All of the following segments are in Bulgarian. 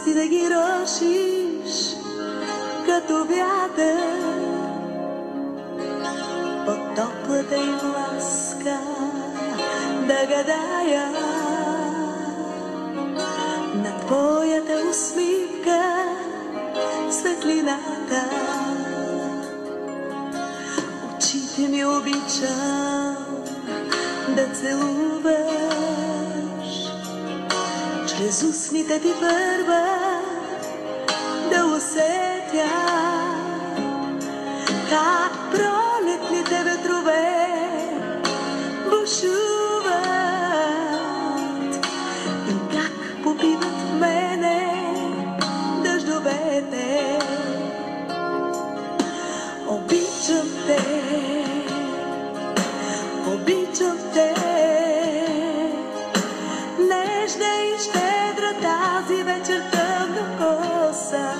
ти да ги рушиш като вятър. Под топлата им ласка да гадая на твоята усмивка светлината. Очите ми обичам да целуваш, чрез устните ти първа да усетя как пролетните ветрове бушуват и как попиват в мене дъждовете. Обичам те, обичам те, нежна и щедра тази вечер тъмнокоса.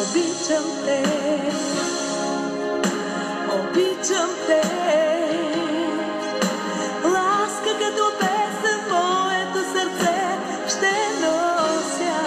Обичам те, обичам те, ласка като песен в моето сърце ще нося.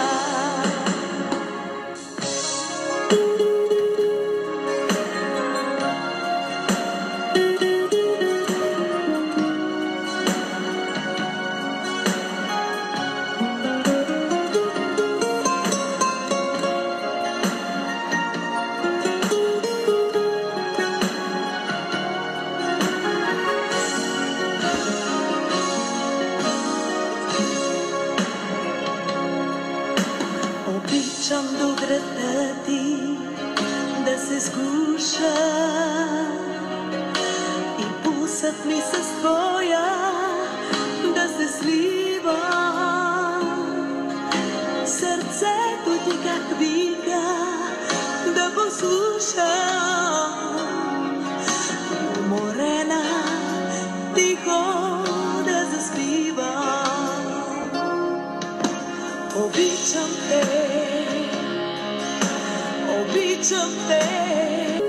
Обичам до града ти да се сгуша и пулсът ми с твоя да се слива. Сърцето ти как вика да послуша, уморена тихо да заспива. Обичам те, обичам те.